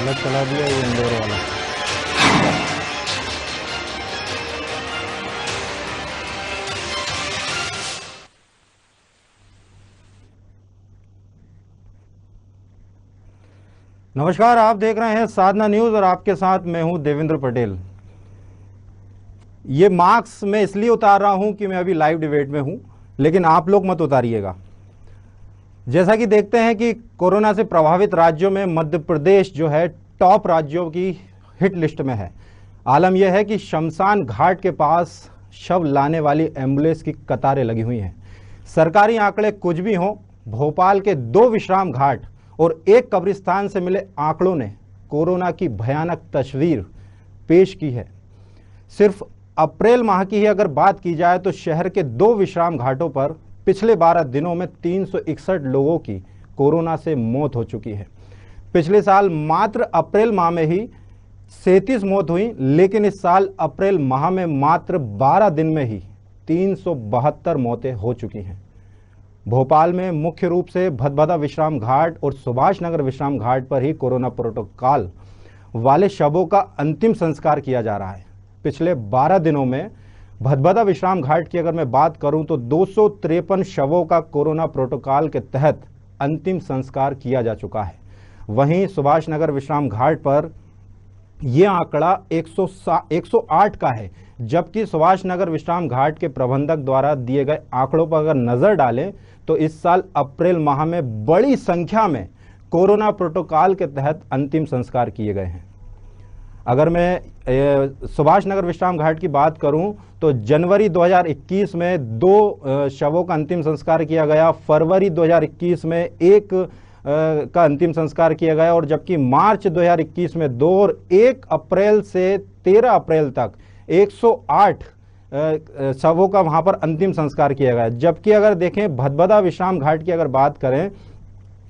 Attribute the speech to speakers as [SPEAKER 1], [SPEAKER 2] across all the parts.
[SPEAKER 1] गलत चला दिया ये इंदौर वाला। नमस्कार, आप देख रहे हैं साधना न्यूज और आपके साथ मैं हूं देवेंद्र पटेल। ये मास्क मैं इसलिए उतार रहा हूं कि मैं अभी लाइव डिबेट में हूं, लेकिन आप लोग मत उतारिएगा। जैसा कि देखते हैं कि कोरोना से प्रभावित राज्यों में मध्य प्रदेश जो है टॉप राज्यों की हिट लिस्ट में है। आलम यह है कि शमशान घाट के पास शव लाने वाली एम्बुलेंस की कतारें लगी हुई हैं। सरकारी आंकड़े कुछ भी हों, भोपाल के 2 विश्राम घाट और 1 कब्रिस्तान से मिले आंकड़ों ने कोरोना की भयानक तस्वीर पेश की है। सिर्फ अप्रैल माह की ही अगर बात की जाए तो शहर के 2 विश्राम घाटों पर पिछले 12 दिनों में 361 लोगों की कोरोना से मौत हो चुकी है। पिछले साल मात्र अप्रैल माह में ही 37 मौत हुई, लेकिन इस साल अप्रैल माह में मात्र 12 दिन में ही 372 मौतें हो चुकी हैं। भोपाल में मुख्य रूप से भदभदा विश्राम घाट और सुभाष नगर विश्राम घाट पर ही कोरोना प्रोटोकॉल वाले शवों का अंतिम संस्कार किया जा रहा है। पिछले 12 दिनों में भदभदा विश्राम घाट की अगर मैं बात करूं तो 253 शवों का कोरोना प्रोटोकॉल के तहत अंतिम संस्कार किया जा चुका है। वहीं सुभाष नगर विश्राम घाट पर यह आंकड़ा 108 का है, जबकि सुभाष नगर विश्राम घाट के प्रबंधक द्वारा दिए गए आंकड़ों पर अगर नजर डालें तो इस साल अप्रैल माह में बड़ी संख्या में कोरोना प्रोटोकॉल के तहत अंतिम संस्कार किए गए हैं। अगर मैं सुभाष नगर विश्राम घाट की बात करूं तो जनवरी 2021 में 2 शवों का अंतिम संस्कार किया गया, फरवरी 2021 में 1 का अंतिम संस्कार किया गया, और जबकि मार्च 2021 में 2 और 1 अप्रैल से 13 अप्रैल तक 108 शवों का वहां पर अंतिम संस्कार किया गया। जबकि अगर देखें भदभदा विश्राम घाट की अगर बात करें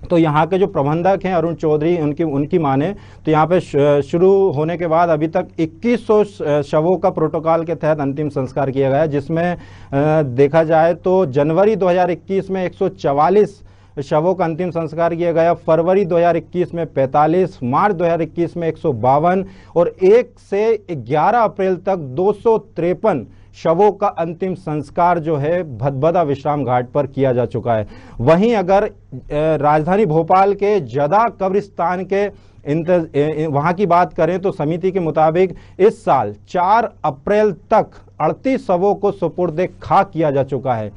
[SPEAKER 1] तो यहाँ के जो प्रबंधक हैं अरुण चौधरी, उनकी माने तो यहाँ पे शुरू होने के बाद अभी तक 2100 शवों का प्रोटोकॉल के तहत अंतिम संस्कार किया गया, जिसमें देखा जाए तो जनवरी 2021 में 144 शवों का अंतिम संस्कार किया गया, फरवरी 2021 में 45, मार्च 2021 में 152 और 1 से 11 अप्रैल तक 253 शवों का अंतिम संस्कार जो है भदभदा विश्राम घाट पर किया जा चुका है। वहीं अगर राजधानी भोपाल के जदा कब्रिस्तान के वहां की बात करें तो समिति के मुताबिक इस साल 4 अप्रैल तक 38 शवों को सुपुर्द खाक किया जा चुका है।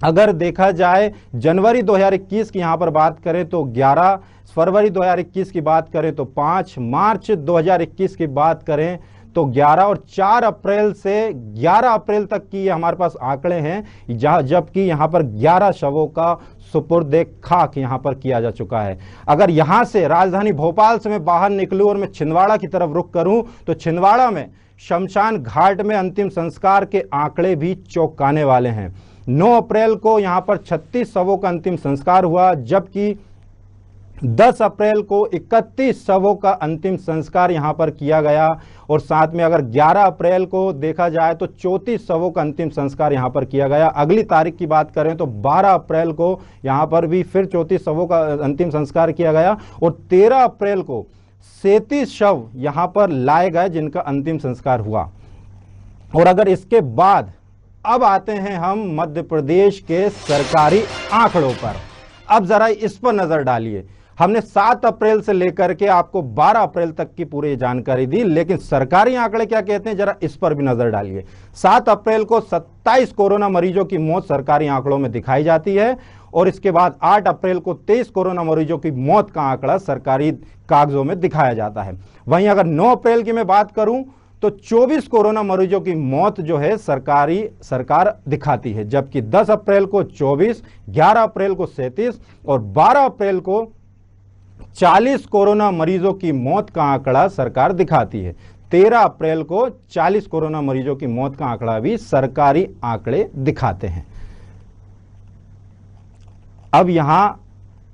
[SPEAKER 1] अगर देखा जाए जनवरी 2021 की यहाँ पर बात करें तो 11, फरवरी 2021 की बात करें तो 5, मार्च 2021 की बात करें तो 11 और 4 अप्रैल से 11 अप्रैल तक की हमारे पास आंकड़े हैं, जबकि यहाँ पर 11 शवों का सुपुर्द खाक यहाँ पर किया जा चुका है। अगर यहाँ से राजधानी भोपाल से मैं बाहर निकलूं और मैं छिंदवाड़ा की तरफ रुख करूं तो छिंदवाड़ा में शमशान घाट में अंतिम संस्कार के आंकड़े भी चौंकाने वाले हैं। 9 अप्रैल को यहाँ पर 36 शवों का अंतिम संस्कार हुआ, जबकि 10 अप्रैल को 31 शवों का अंतिम संस्कार यहाँ पर किया गया, और साथ में अगर 11 अप्रैल को देखा जाए तो 34 शवों का अंतिम संस्कार यहाँ पर किया गया। अगली तारीख की बात करें तो 12 अप्रैल को यहाँ पर भी फिर 34 शवों का अंतिम संस्कार किया गया, और 13 अप्रैल को 37 शव यहाँ पर लाए गए जिनका अंतिम संस्कार हुआ। और अगर इसके बाद अब आते हैं हम मध्य प्रदेश के सरकारी आंकड़ों पर। अब जरा इस पर नजर डालिए। हमने 7 अप्रैल से लेकर के आपको 12 अप्रैल तक की पूरी जानकारी दी, लेकिन सरकारी आंकड़े क्या कहते हैं जरा इस पर भी नजर डालिए। 7 अप्रैल को 27 कोरोना मरीजों की मौत सरकारी आंकड़ों में दिखाई जाती है, और इसके बाद 8 अप्रैल को 23 कोरोना मरीजों की मौत का आंकड़ा सरकारी कागजों में दिखाया जाता है। वहीं अगर 9 अप्रैल की मैं बात करूं तो 24 कोरोना मरीजों की मौत जो है सरकार दिखाती है, जबकि 10 अप्रैल को 24, 11 अप्रैल को 37 और 12 अप्रैल को 40 कोरोना मरीजों की मौत का आंकड़ा सरकार दिखाती है। 13 अप्रैल को 40 कोरोना मरीजों की मौत का आंकड़ा भी सरकारी आंकड़े दिखाते हैं। अब यहां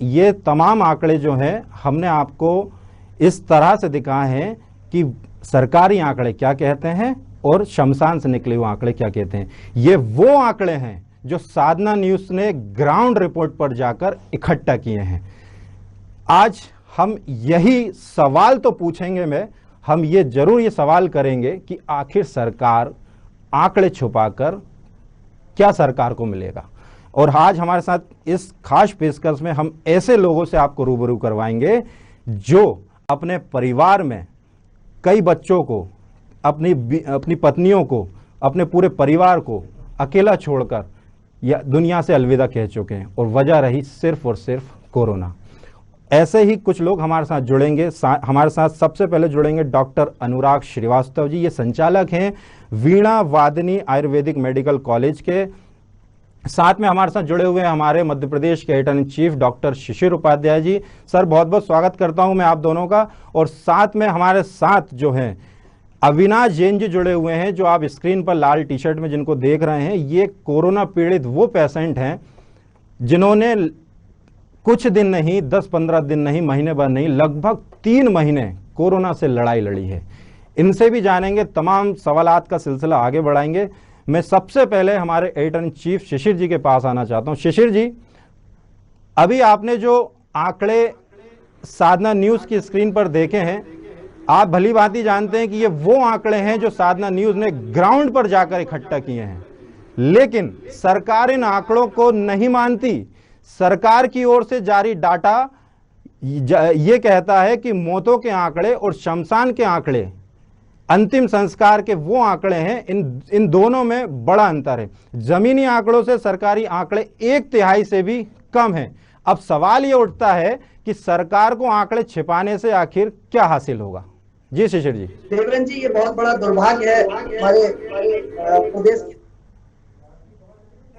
[SPEAKER 1] ये तमाम आंकड़े जो हैं हमने आपको इस तरह से दिखाए हैं कि सरकारी आंकड़े क्या कहते हैं और शमशान से निकले हुए आंकड़े क्या कहते हैं। ये वो आंकड़े हैं जो साधना न्यूज ने ग्राउंड रिपोर्ट पर जाकर इकट्ठा किए हैं। आज हम यही सवाल तो पूछेंगे हम ये जरूर ये सवाल करेंगे कि आखिर सरकार आंकड़े छुपाकर क्या सरकार को मिलेगा। और आज हमारे साथ इस खास पेशकश में हम ऐसे लोगों से आपको रूबरू करवाएंगे जो अपने परिवार में कई बच्चों को, अपनी पत्नियों को, अपने पूरे परिवार को अकेला छोड़कर या दुनिया से अलविदा कह चुके हैं, और वजह रही सिर्फ और सिर्फ कोरोना। ऐसे ही कुछ लोग हमारे साथ जुड़ेंगे। हमारे साथ सबसे पहले जुड़ेंगे डॉक्टर अनुराग श्रीवास्तव जी। ये संचालक हैं वीणा वादिनी आयुर्वेदिक मेडिकल कॉलेज के। साथ में हमारे साथ जुड़े हुए हैं हमारे मध्य प्रदेश के editor in chief doctor Shishir Upadhyay ji. Sir, बहुत बहुत स्वागत करता हूं मैं आप दोनों का। और साथ में हमारे साथ जो हैं अविनाश जैन जी जुड़े हुए हैं, जो आप स्क्रीन पर लाल टी शर्ट में जिनको देख रहे हैं, ये कोरोना पीड़ित वो पेशेंट हैं जिन्होंने कुछ दिन नहीं, 10-15 दिन नहीं, महीने भर नहीं, लगभग 3 महीने कोरोना से लड़ाई लड़ी है। इनसे भी जानेंगे, तमाम सवालात का सिलसिला आगे बढ़ाएंगे। मैं सबसे पहले हमारे एडिटर इन चीफ शिशिर जी के पास आना चाहता हूं। शिशिर जी, अभी आपने जो आंकड़े साधना न्यूज की स्क्रीन पर देखे हैं, आप भली भांति जानते हैं कि ये वो आंकड़े हैं जो साधना न्यूज ने ग्राउंड पर जाकर इकट्ठा किए हैं, लेकिन सरकार इन आंकड़ों को नहीं मानती। सरकार की ओर से जारी डाटा ये कहता है कि मौतों के आंकड़े और शमशान के आंकड़े, अंतिम संस्कार के वो आंकड़े हैं, इन दोनों में बड़ा अंतर है। जमीनी आंकड़ों से सरकारी आंकड़े 1/3 से भी कम है। अब सवाल ये उठता है कि सरकार को आंकड़े छिपाने से आखिर क्या हासिल होगा? जी शिशिर जी।
[SPEAKER 2] देवेंद्र जी, ये बहुत बड़ा दुर्भाग्य है हमारे प्रदेश की।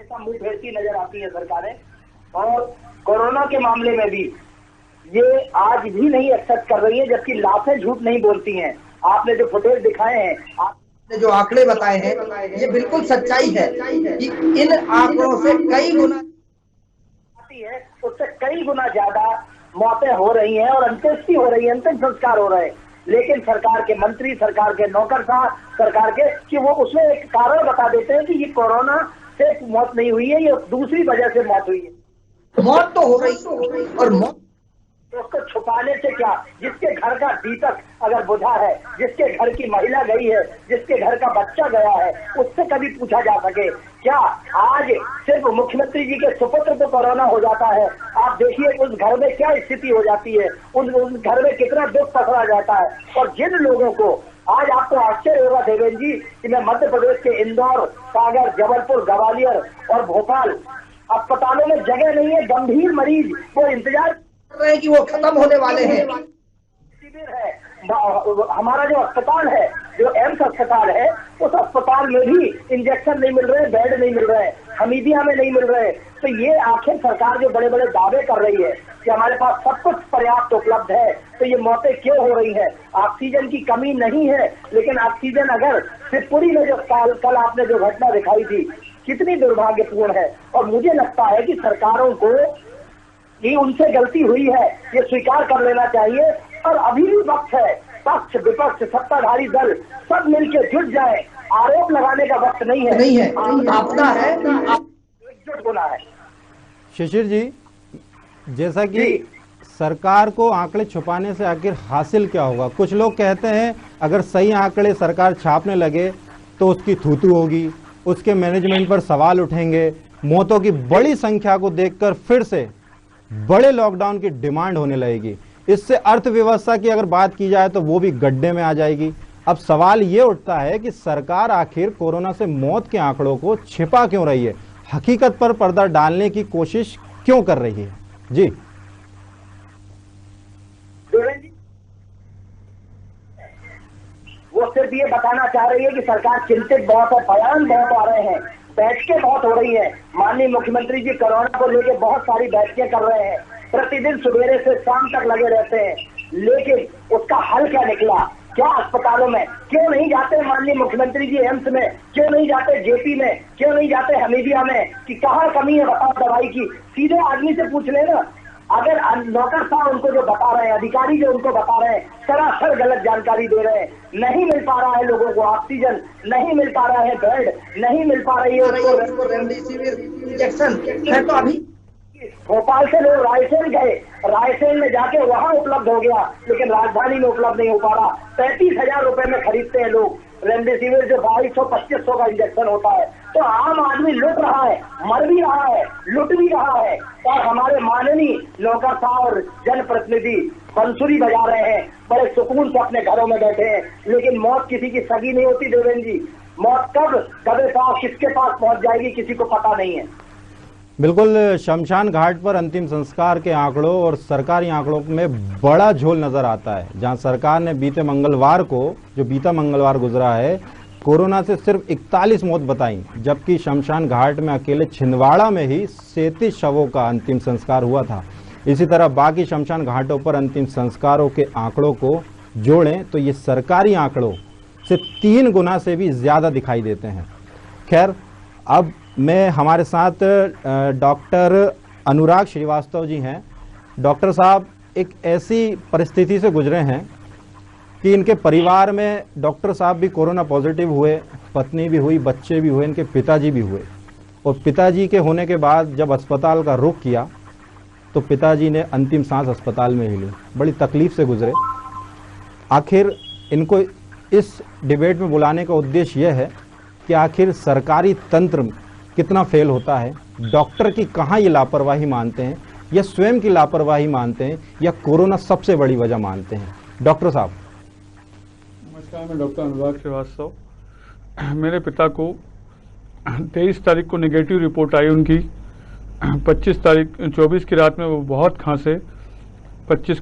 [SPEAKER 3] ऐसा मुंह फेरती नजर आती है सरकारें, और कोरोना के मामले में भी ये आज भी नहीं एक्सेप्ट कर रही है, जबकि लाशें झूठ नहीं बोलती हैं। आपने जो फुटेज दिखाए हैं,
[SPEAKER 2] आपने जो आंकड़े बताए हैं, ये बिल्कुल सच्चाई है कि इन आंकड़ों से कई गुना
[SPEAKER 3] आती है, उससे कई गुना ज्यादा मौतें हो रही हैं और अंत्येष्टि हो रही है, अंतिम संस्कार हो रहे हैं। लेकिन सरकार के मंत्री, सरकार के नौकरशाह, सरकार के कि वो उसमें एक कारण बता देते हैं कि ये कोरोना से मौत नहीं हुई है, ये दूसरी वजह से मौत हुई है।
[SPEAKER 2] मौत तो हो रही और मौत
[SPEAKER 3] उसको छुपाने से क्या? जिसके घर का दीपक अगर बुझा है, जिसके घर की महिला गई है, जिसके घर का बच्चा गया है, उससे कभी पूछा जा सके क्या? आज सिर्फ मुख्यमंत्री जी के सुपुत्र को कोरोना हो जाता है, आप देखिए उस घर में क्या स्थिति हो जाती है, उस घर में कितना दुख पसरा जाता है। और जिन लोगों को आज, आपको आश्चर्य होगा देवेंद्र जी कि मैं मध्य प्रदेश के इंदौर, सागर, जबलपुर, ग्वालियर और भोपाल अस्पतालों में जगह नहीं है। गंभीर मरीज वो इंतजार
[SPEAKER 2] कर रहे हैं कि वो खत्म होने वाले हैं।
[SPEAKER 3] शिविर है हमारा जो अस्पताल है, जो एम्स अस्पताल है, उस अस्पताल में भी इंजेक्शन नहीं मिल रहे, बेड नहीं मिल रहे, हमीदिया में नहीं मिल रहे। तो ये आखिर सरकार जो बड़े बड़े दावे कर रही है कि हमारे पास सब कुछ पर्याप्त उपलब्ध है, तो ये मौतें क्यों हो रही है? ऑक्सीजन की कमी नहीं है, लेकिन ऑक्सीजन अगर शिवपुरी में जो कल आपने जो घटना दिखाई थी, कितनी दुर्भाग्यपूर्ण है। और मुझे लगता है कि सरकारों को ये उनसे गलती हुई है, ये स्वीकार कर लेना चाहिए। और अभी भी वक्त है, पक्ष विपक्ष सत्ताधारी दल सब मिलकर जुट जाए। आरोप लगाने का वक्त नहीं है,
[SPEAKER 2] आपदा है,
[SPEAKER 3] एकजुट होना है।
[SPEAKER 1] शिशिर जी, जैसा कि सरकार को आंकड़े छुपाने से आखिर हासिल क्या होगा? कुछ लोग कहते हैं अगर सही आंकड़े सरकार छापने लगे तो उसकी थूथू होगी, उसके मैनेजमेंट पर सवाल उठेंगे, मौतों की बड़ी संख्या को देखकर फिर से बड़े लॉकडाउन की डिमांड होने लगेगी। इससे अर्थव्यवस्था की अगर बात की जाए तो वो भी गड्ढे में आ जाएगी। अब सवाल ये उठता है कि सरकार आखिर कोरोना से मौत के आंकड़ों को छिपा क्यों रही है? हकीकत पर पर्दा डालने की कोशिश क्यों कर रही है? जी
[SPEAKER 3] वो सिर्फ ये बताना चाह रही है कि सरकार चिंतित बहुत है, बयान बहुत आ रहे हैं, बैठकें बहुत हो रही है। माननीय मुख्यमंत्री जी कोरोना को लेकर बहुत सारी बैठकें कर रहे हैं, प्रतिदिन सुबेरे से शाम तक लगे रहते हैं, लेकिन उसका हल क्या निकला? क्या अस्पतालों में क्यों नहीं जाते माननीय मुख्यमंत्री जी? एम्स में क्यों नहीं जाते? जेपी में क्यों नहीं जाते? हमीदिया में कि कहाँ कमी है बताओ दवाई की? सीधे आदमी से पूछ लेना। अगर नौकर साहब उनको जो बता रहे हैं, अधिकारी जो उनको बता रहे हैं, सरासर गलत जानकारी दे रहे हैं। नहीं मिल पा रहा है लोगों को ऑक्सीजन, नहीं मिल पा रहा है बेड, नहीं मिल पा रही है
[SPEAKER 2] रेमडेसिविर इंजेक्शन है। तो अभी
[SPEAKER 3] भोपाल से लोग रायसेन गए, रायसेन में जाके वहां उपलब्ध हो गया, लेकिन राजधानी में उपलब्ध नहीं हो पा रहा। 35,000 रुपए में खरीदते हैं लोग रेमडेसिविर, जो 2200-2500 का इंजेक्शन होता है। तो आम आदमी लुट रहा है, मर भी रहा है, लुट भी रहा है। और हमारे माननीय लोकायुक्त और जनप्रतिनिधि बंसुरी बजा रहे हैं, बड़े सुकून से अपने घरों में बैठे हैं, लेकिन मौत किसी की सगी नहीं होती देवेंद्र जी। मौत कब कभी पास किसके पास पहुंच जाएगी किसी को पता नहीं है।
[SPEAKER 1] बिल्कुल, शमशान घाट पर अंतिम संस्कार के आंकड़ों और सरकारी आंकड़ों में बड़ा झोल नजर आता है। जहां सरकार ने बीते मंगलवार को, जो बीता मंगलवार गुजरा है, कोरोना से सिर्फ 41 मौत बताई, जबकि शमशान घाट में अकेले छिंदवाड़ा में ही 37 शवों का अंतिम संस्कार हुआ था। इसी तरह बाकी शमशान घाटों पर अंतिम संस्कारों के आंकड़ों को जोड़ें तो ये सरकारी आंकड़ों से 3 गुना से भी ज़्यादा दिखाई देते हैं। खैर, अब मैं हमारे साथ डॉक्टर अनुराग श्रीवास्तव जी हैं। डॉक्टर साहब एक ऐसी परिस्थिति से गुजरे हैं कि इनके परिवार में डॉक्टर साहब भी कोरोना पॉजिटिव हुए, पत्नी भी हुई, बच्चे भी हुए, इनके पिताजी भी हुए। और पिताजी के होने के बाद जब अस्पताल का रुख किया तो पिताजी ने अंतिम सांस अस्पताल में ही ली, बड़ी तकलीफ से गुजरे। आखिर इनको इस डिबेट में बुलाने का उद्देश्य यह है कि आखिर सरकारी तंत्र कितना फेल होता है, डॉक्टर की कहाँ ये लापरवाही मानते हैं, या स्वयं की लापरवाही मानते हैं, या कोरोना सबसे बड़ी वजह मानते हैं। डॉक्टर साहब
[SPEAKER 4] नमस्कार, मैं डॉक्टर अनुराग श्रीवास्तव। मेरे पिता को 23 तारीख को नेगेटिव रिपोर्ट आई उनकी। 24 की रात में वो बहुत खांसे, 25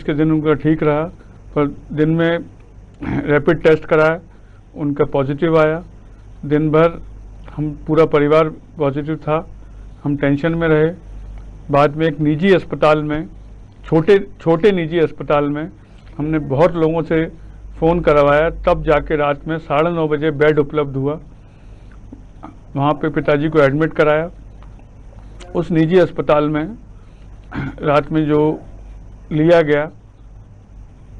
[SPEAKER 4] के दिन उनका ठीक रहा, पर दिन में रैपिड टेस्ट कराया, उनका पॉजिटिव आया। दिन भर हम पूरा परिवार पॉजिटिव था, हम टेंशन में रहे। बाद में एक निजी अस्पताल में, छोटे निजी अस्पताल में हमने बहुत लोगों से फ़ोन करवाया, तब जाके रात में 9:30 बजे बेड उपलब्ध हुआ। वहाँ पे पिताजी को एडमिट कराया। उस निजी अस्पताल में रात में जो लिया गया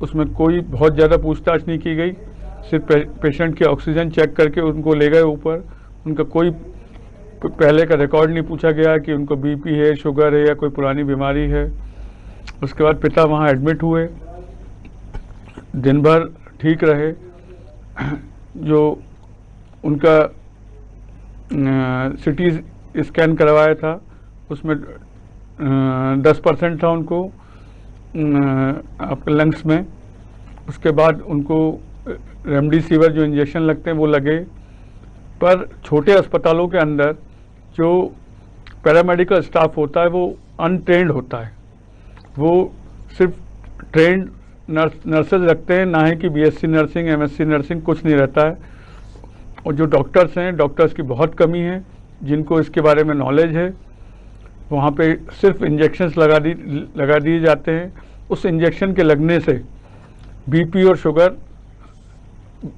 [SPEAKER 4] उसमें कोई बहुत ज़्यादा पूछताछ नहीं की गई, सिर्फ पेशेंट की ऑक्सीजन चेक करके उनको ले गए ऊपर। उनका कोई पहले का रिकॉर्ड नहीं पूछा गया कि उनको बीपी है, शुगर है या कोई पुरानी बीमारी है। उसके बाद पिता वहाँ एडमिट हुए, दिन भर ठीक रहे। जो उनका सिटी स्कैन करवाया था उसमें 10% था उनको आपके लंग्स में। उसके बाद उनको रेमडेसिविर जो इंजेक्शन लगते हैं वो लगे। पर छोटे अस्पतालों के अंदर जो पैरामेडिकल स्टाफ होता है वो अनट्रेंड होता है, वो सिर्फ ट्रेंड नर्सेज रखते हैं, ना है कि बीएससी नर्सिंग, एमएससी नर्सिंग, कुछ नहीं रहता है। और जो डॉक्टर्स हैं, डॉक्टर्स की बहुत कमी है जिनको इसके बारे में नॉलेज है। वहाँ पे सिर्फ इंजेक्शंस लगा दिए जाते हैं। उस इंजेक्शन के लगने से बीपी और शुगर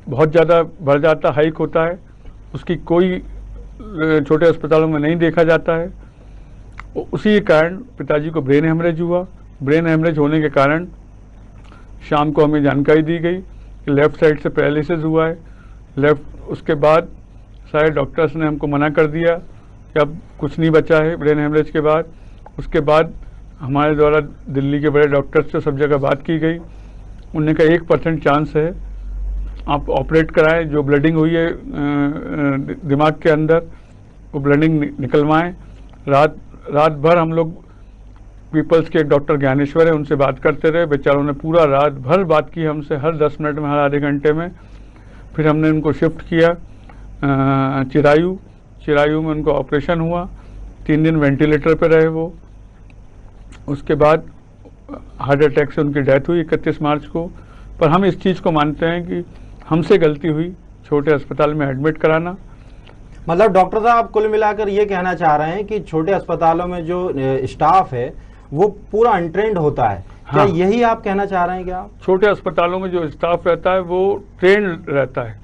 [SPEAKER 4] बहुत ज़्यादा बढ़ जाता, हाइक होता है। उसकी कोई छोटे अस्पतालों में नहीं देखा जाता है। उसी के कारण पिताजी को ब्रेन हेमरेज हुआ। ब्रेन हेमरेज होने के कारण शाम को हमें जानकारी दी गई कि लेफ़्ट साइड से पैरालिसिस हुआ है। उसके बाद सारे डॉक्टर्स ने हमको मना कर दिया कि अब कुछ नहीं बचा है ब्रेन हेमरेज के बाद। उसके बाद हमारे द्वारा दिल्ली के बड़े डॉक्टर्स से सब जगह बात की गई। उन्होंने कहा 1% चांस है, आप ऑपरेट कराएं। जो ब्लडिंग हुई है दिमाग के अंदर, वो ब्लडिंग निकलवाएं। रात भर हम लोग पीपल्स के एक डॉक्टर ज्ञानेश्वर है, उनसे बात करते रहे। बेचारों ने पूरा रात भर बात की हमसे, हर 10 मिनट में, हर आधे घंटे में। फिर हमने उनको शिफ्ट किया चिरायू में उनको ऑपरेशन हुआ। 3 दिन वेंटिलेटर पर रहे वो। उसके बाद हार्ट अटैक से उनकी डेथ हुई 31 मार्च को। पर हम इस चीज़ को मानते हैं कि हमसे गलती हुई छोटे अस्पताल में एडमिट कराना।
[SPEAKER 1] मतलब डॉक्टर साहब कुल मिलाकर ये कहना चाह रहे हैं कि छोटे अस्पतालों में जो स्टाफ है वो पूरा अनट्रेंड होता है। हाँ। क्या यही आप कहना चाह रहे हैं? क्या
[SPEAKER 4] छोटे अस्पतालों में जो स्टाफ रहता है वो ट्रेंड रहता है,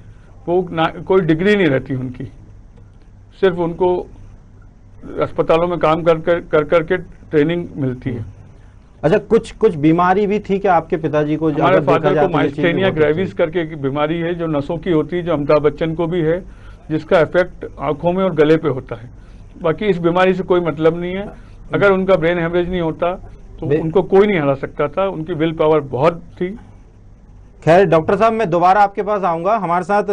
[SPEAKER 4] वो कोई डिग्री नहीं रहती उनकी, सिर्फ उनको अस्पतालों में काम कर करके ट्रेनिंग मिलती है।
[SPEAKER 1] अच्छा, कुछ बीमारी भी थी क्या आपके पिताजी को?
[SPEAKER 4] हमारे फादर को माइस्थेनिया ग्रेविस करके एक बीमारी है जो नसों की होती है, जो अमिताभ बच्चन को भी है, जिसका इफेक्ट आंखों में और गले पे होता है। बाकी इस बीमारी से कोई मतलब नहीं है। अगर उनका ब्रेन हेमरेज नहीं होता तो उनको कोई नहीं हरा सकता था, उनकी विल पावर बहुत थी।
[SPEAKER 1] खैर डॉक्टर साहब, मैं दोबारा आपके पास आऊंगा। हमारे साथ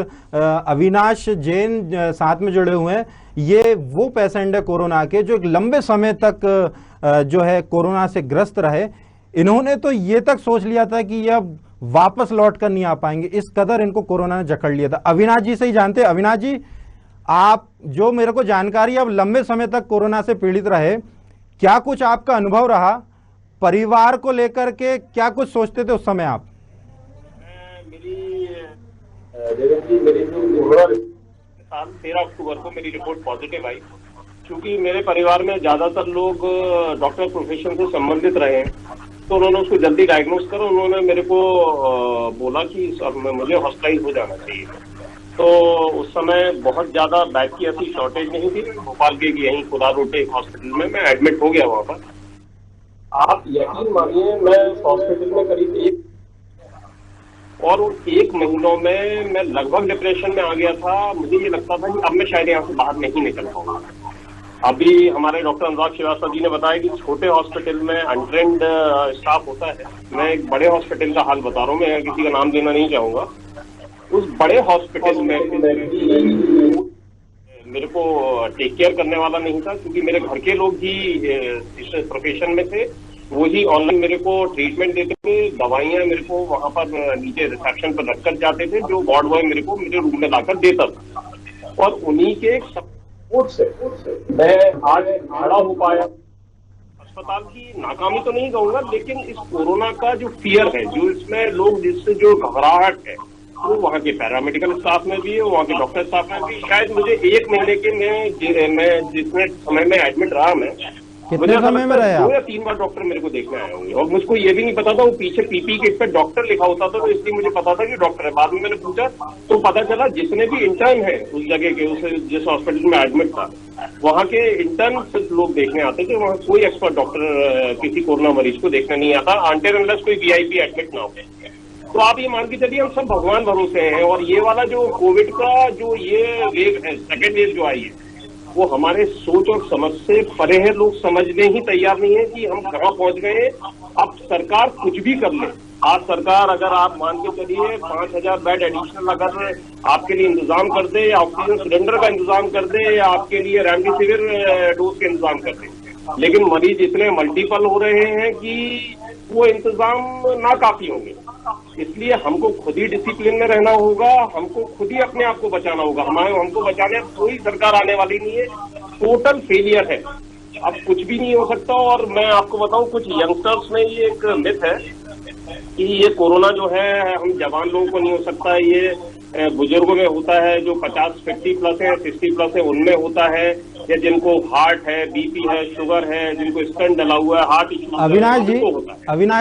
[SPEAKER 1] अविनाश जैन साथ में जुड़े हुए हैं। ये वो पेशेंट है कोरोना के जो एक लंबे समय तक जो है कोरोना से ग्रस्त रहे। इन्होंने तो ये तक सोच लिया था कि ये अब वापस लौट कर नहीं आ पाएंगे, इस कदर इनको कोरोना ने जकड़ लिया था। अविनाश जी से ही जानते हैं। अविनाश जी, आप जो मेरे को जानकारी, अब लंबे समय तक कोरोना से पीड़ित रहे, क्या कुछ आपका अनुभव रहा? परिवार को लेकर के क्या कुछ सोचते थे उस समय आप?
[SPEAKER 5] मेरी जो साल 13 अक्टूबर को मेरी रिपोर्ट पॉजिटिव आई। क्योंकि मेरे परिवार में ज्यादातर लोग डॉक्टर प्रोफेशन से संबंधित रहे हैं, तो उन्होंने उसको जल्दी डायग्नोस करा। उन्होंने मेरे को बोला कि मुझे हॉस्पिटलाइज हो जाना चाहिए। तो उस समय बहुत ज्यादा बेड की ऐसी शॉर्टेज नहीं थी। भोपाल के यहीं खुदा रोड एक हॉस्पिटल में मैं एडमिट हो गया वहां पर। आप यकीन मानिए, मैं हॉस्पिटल में करीब और उन 1 महीनों में मैं लगभग डिप्रेशन में आ गया था। मुझे ये लगता था कि अब मैं शायद यहाँ से बाहर नहीं निकल पाऊंगा। अभी हमारे डॉक्टर अनुराग श्रीवास्तव जी ने बताया कि छोटे हॉस्पिटल में अनट्रेंड स्टाफ होता है। मैं एक बड़े हॉस्पिटल का हाल बता रहा हूँ, मैं किसी का नाम देना नहीं चाहूंगा। उस बड़े हॉस्पिटल में मेरे को टेक केयर करने वाला नहीं था, क्योंकि मेरे घर के लोग ही इस प्रोफेशन में थे। वो ही ऑनलाइन मेरे को ट्रीटमेंट देते थे, दवाइयां मेरे को वहां पर नीचे रिसेप्शन पर रखकर जाते थे, जो वार्ड बॉय मेरे को मेरे रूम में लाकर देता था। और उन्हीं के सपोर्ट से मैं आज खड़ा हो पाया। अस्पताल की नाकामी तो नहीं कहूंगा, लेकिन इस कोरोना का जो फियर है, जो इसमें लोग जिससे जो घबराहट है, वो वहाँ के पैरामेडिकल स्टाफ में भी है, वहाँ के डॉक्टर स्टाफ में भी। शायद मुझे 1 महीने के मैं जितने समय में एडमिट रहा, मैं
[SPEAKER 1] कितने समय में रहे?
[SPEAKER 5] 2 या 3 बार डॉक्टर मेरे को देखने आए होंगे। और मुझको ये भी नहीं पता था, वो पीछे पीपी किट पे डॉक्टर लिखा होता था, तो इसलिए मुझे पता था कि डॉक्टर है। बाद में मैंने पूछा तो पता चला जितने भी इंटर्न है उस जगह के, उस जिस हॉस्पिटल में एडमिट था, वहाँ के इंटर्न सिर्फ लोग देखने आते थे। वहाँ कोई एक्सपर्ट डॉक्टर किसी कोरोना मरीज को देखने नहीं आता, अनटिल अनलेस कोई VIP एडमिट ना हो। तो आप ये मान के चलिए, हम सब भगवान भरोसे हैं। और ये वाला जो कोविड का जो ये वेव है, सेकेंड वेव जो आई है, वो हमारे सोच और समझ से परे है। लोग समझने ही तैयार नहीं है कि हम कहाँ पहुंच गए हैं। अब सरकार कुछ भी कर ले। आज सरकार, अगर आप मान के चलिए 5000 बेड एडिशनल अगर आपके लिए इंतजाम कर दे, या ऑक्सीजन सिलेंडर का इंतजाम कर दे, या आपके लिए रेमडेसिविर डोज के इंतजाम कर दे, लेकिन मरीज इतने मल्टीपल हो रहे हैं कि वो इंतजाम नाकाफी होंगे। इसलिए हमको खुद ही डिसिप्लिन में रहना होगा, हमको खुद ही अपने आप को बचाना होगा। हमको बचाने कोई सरकार आने वाली नहीं है, टोटल फेलियर है। अब कुछ भी नहीं हो सकता। और मैं आपको बताऊं, कुछ यंगस्टर्स में ये एक मिथ है कि ये कोरोना जो है हम जवान लोगों को नहीं हो सकता, ये बुजुर्गों में होता है, जो 50 प्लस है, 60 प्लस है, उनमें होता है, या जिनको हार्ट है, BP है, शुगर है, जिनको स्टेंट डला हुआ है, हार्ट इश्यू
[SPEAKER 1] अविनाश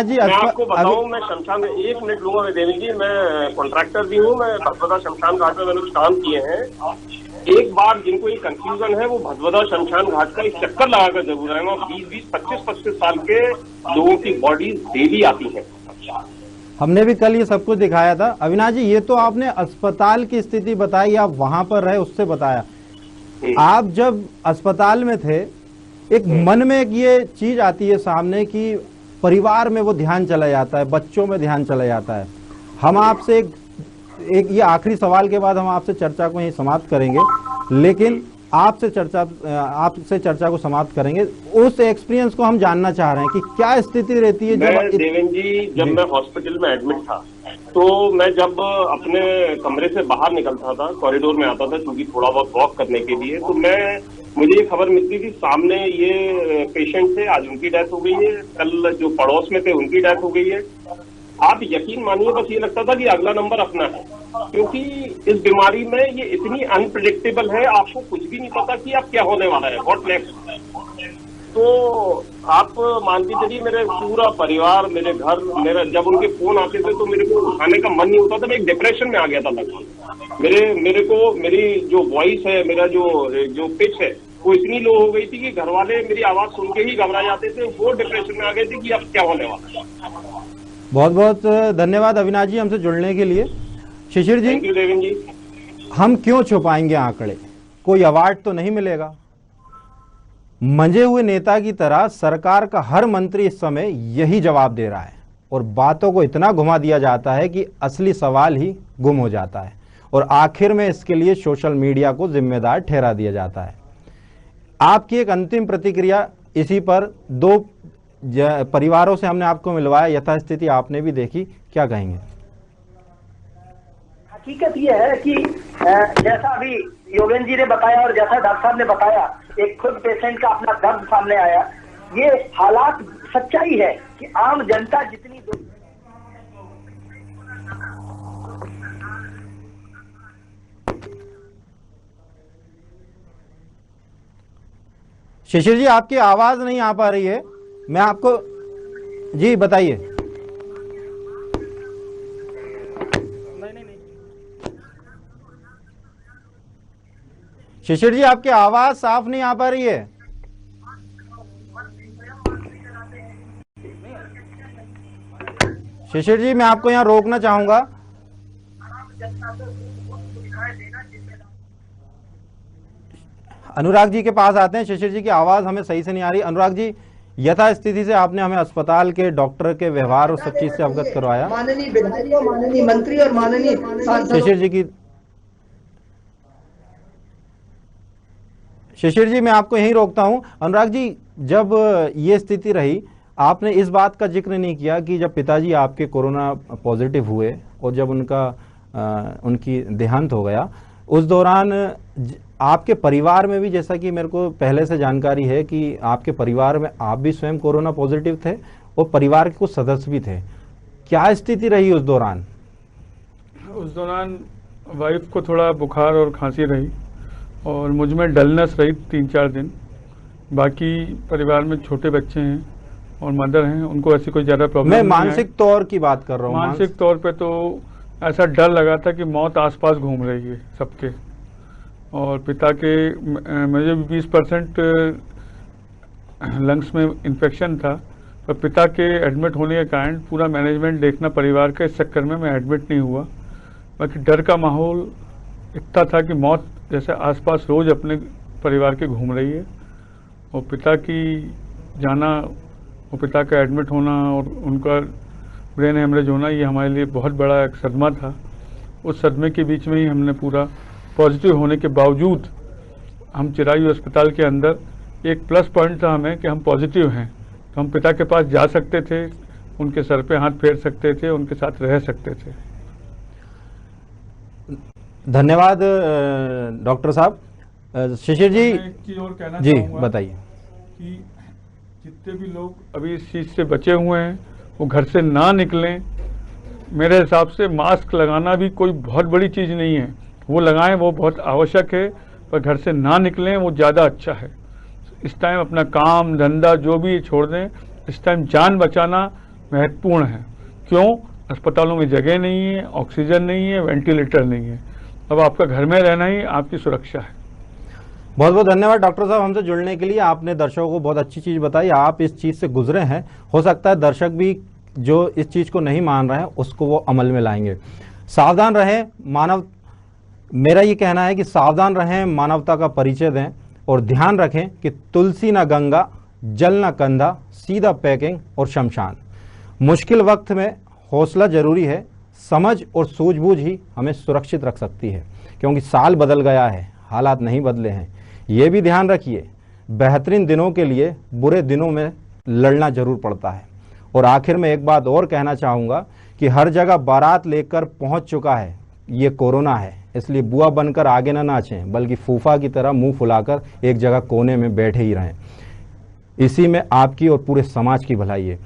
[SPEAKER 1] जी,
[SPEAKER 5] मैं आपको बताऊं, मैं शमशान 1 मिनट लूंगा मैं देवी जी। मैं कॉन्ट्रैक्टर भी हूँ, मैं भदभदा शमशान घाट में मैंने कुछ काम किए हैं। एक बार जिनको ये कंफ्यूजन है, वो भदभदा शमशान घाट का एक चक्कर लगाकर जरूर आए। वहाँ 20-20, 25-25 साल के लोगों की बॉडीज डेली आती है।
[SPEAKER 1] हमने भी कल ये सब कुछ दिखाया था। अविनाश जी, ये तो आपने अस्पताल की स्थिति बताई, आप वहां पर रहे, उससे बताया। आप जब अस्पताल में थे, एक मन में एक ये चीज आती है सामने कि परिवार में वो ध्यान चला जाता है, बच्चों में ध्यान चला जाता है। हम आपसे एक ये आखिरी सवाल के बाद हम आपसे चर्चा को यहीं समाप्त करेंगे, लेकिन आपसे चर्चा को समाप्त करेंगे। उस एक्सपीरियंस को हम जानना चाह रहे हैं कि क्या स्थिति रहती है जब
[SPEAKER 5] देवेंद्र जी, जब मैं हॉस्पिटल में एडमिट था, तो मैं जब अपने कमरे से बाहर निकलता था, कॉरिडोर में आता था क्योंकि थोड़ा बहुत वॉक करने के लिए, तो मुझे ये खबर मिलती थी सामने ये पेशेंट थे, आज उनकी डेथ हो गई है, कल जो पड़ोस में थे उनकी डेथ हो गई है। आप यकीन मानिए, बस ये लगता था कि अगला नंबर अपना है, क्योंकि इस बीमारी में ये इतनी अनप्रिडिक्टेबल है, आपको कुछ भी नहीं पता कि अब क्या होने वाला है, व्हाट नेक्स्ट। तो आप मान के चलिए, मेरे पूरा परिवार, मेरे घर, जब उनके फोन आते थे तो मेरे को उठाने का मन नहीं होता था। मैं एक डिप्रेशन में आ गया था लगभग। मेरी जो वॉइस है, मेरा जो पिच है, वो इतनी लो हो गई थी कि घर वाले मेरी आवाज सुन के ही घबरा जाते थे। वो डिप्रेशन में आ गए थे कि अब क्या होने वाला है।
[SPEAKER 1] बहुत बहुत धन्यवाद अविनाश जी हमसे जुड़ने के लिए। शिशिर जी,
[SPEAKER 5] थैंक यू देवेंद्र जी।
[SPEAKER 1] हम क्यों छुपाएंगे आंकड़े? कोई अवार्ड तो नहीं मिलेगा, मंजे हुए नेता की तरह सरकार का हर मंत्री इस समय यही जवाब दे रहा है और बातों को इतना घुमा दिया जाता है कि असली सवाल ही गुम हो जाता है और आखिर में इसके लिए सोशल मीडिया को जिम्मेदार ठहरा दिया जाता है। आपकी एक अंतिम प्रतिक्रिया इसी पर, दो परिवारों से हमने आपको मिलवाया, यथास्थिति आपने भी देखी, क्या कहेंगे?
[SPEAKER 3] हकीकत ये है कि जैसा अभी योगेंद्र जी ने बताया और जैसा डॉक्टर साहब ने बताया, एक खुद पेशेंट का अपना दर्द सामने आया, ये हालात सच्चाई है कि आम जनता जितनी
[SPEAKER 1] शिशिर जी आपकी आवाज नहीं आ पा रही है, मैं आपको जी बताइए। शिशिर जी आपकी आवाज साफ नहीं आ पा रही है। शिशिर जी मैं आपको यहां रोकना चाहूंगा। अनुराग जी के पास आते हैं। शिशिर जी की आवाज हमें सही से नहीं आ रही। अनुराग जी, यथास्थिति से आपने हमें अस्पताल के डॉक्टर के व्यवहार और सब चीज से अवगत करवाया।
[SPEAKER 2] माननीय विधायकों, माननीय मंत्री और माननीय
[SPEAKER 1] शिशिर जी की, शिशिर जी मैं आपको यहीं रोकता हूं। अनुराग जी, जब ये स्थिति रही, आपने इस बात का जिक्र नहीं किया कि जब पिताजी आपके कोरोना पॉजिटिव हुए और जब उनकी देहांत हो गया, उस दौरान आपके परिवार में भी, जैसा कि मेरे को पहले से जानकारी है कि आपके परिवार में आप भी स्वयं कोरोना पॉजिटिव थे और परिवार के कुछ सदस्य भी थे, क्या स्थिति रही उस दौरान?
[SPEAKER 4] उस दौरान वाइफ को थोड़ा बुखार और खांसी रही और मुझ में डलनेस रही 3-4 दिन। बाकी परिवार में छोटे बच्चे हैं और मदर हैं, उनको ऐसी कोई ज़्यादा प्रॉब्लम नहीं है।
[SPEAKER 1] मैं मानसिक तौर की बात कर रहा हूँ।
[SPEAKER 4] मानसिक तौर पे तो ऐसा डर लगा था कि मौत आसपास घूम रही है सबके। और पिता के मुझे 20% लंग्स में इन्फेक्शन था, पर पिता के एडमिट होने के कारण पूरा मैनेजमेंट देखना परिवार का, इस चक्कर में मैं एडमिट नहीं हुआ। बाकी डर का माहौल इतना था कि मौत जैसे आसपास रोज अपने परिवार के घूम रही है। और पिता की जाना और पिता का एडमिट होना और उनका ब्रेन हेमरेज होना, ये हमारे लिए बहुत बड़ा एक सदमा था। उस सदमे के बीच में ही हमने पूरा पॉजिटिव होने के बावजूद हम चिरायु अस्पताल के अंदर, एक प्लस पॉइंट था हमें कि हम पॉजिटिव हैं, तो हम पिता के पास जा सकते थे, उनके सर पे हाथ फेर सकते थे, उनके साथ रह सकते थे।
[SPEAKER 1] धन्यवाद डॉक्टर साहब। शिशिर जी,
[SPEAKER 4] एक चीज और कहना
[SPEAKER 1] जी
[SPEAKER 4] चाहूंगा
[SPEAKER 1] बताइए
[SPEAKER 4] कि जितने भी लोग अभी इस चीज़ से बचे हुए हैं वो घर से ना निकलें। मेरे हिसाब से मास्क लगाना भी कोई बहुत बड़ी चीज़ नहीं है, वो लगाएं, वो बहुत आवश्यक है, पर घर से ना निकलें वो ज़्यादा अच्छा है। इस टाइम अपना काम धंधा जो भी छोड़ दें, इस टाइम जान बचाना महत्वपूर्ण है। क्यों? अस्पतालों में जगह नहीं है, ऑक्सीजन नहीं है, वेंटिलेटर नहीं है। अब आपका घर में रहना ही आपकी सुरक्षा है।
[SPEAKER 1] बहुत बहुत धन्यवाद डॉक्टर साहब हमसे जुड़ने के लिए। आपने दर्शकों को बहुत अच्छी चीज़ बताई, आप इस चीज़ से गुजरे हैं। हो सकता है दर्शक भी जो इस चीज़ को नहीं मान रहे हैं उसको वो अमल में लाएंगे। सावधान रहें, मेरा ये कहना है कि सावधान रहें, मानवता का परिचय दें और ध्यान रखें कि तुलसी ना गंगा, जल ना कंधा, सीधा पैकिंग और शमशान। मुश्किल वक्त में हौसला जरूरी है, समझ और सूझबूझ ही हमें सुरक्षित रख सकती है, क्योंकि साल बदल गया है, हालात नहीं बदले हैं। ये भी ध्यान रखिए, बेहतरीन दिनों के लिए बुरे दिनों में लड़ना जरूर पड़ता है। और आखिर में एक बात और कहना चाहूँगा कि हर जगह बारात लेकर पहुँच चुका है ये कोरोना है, इसलिए बुआ बनकर आगे ना नाचें, बल्कि फूफा की तरह मुंह फुलाकर एक जगह कोने में बैठे ही रहें। इसी में आपकी और पूरे समाज की भलाई है।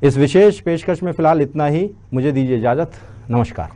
[SPEAKER 1] इस विशेष पेशकश में फिलहाल इतना ही, मुझे दीजिए इजाज़त। नमस्कार।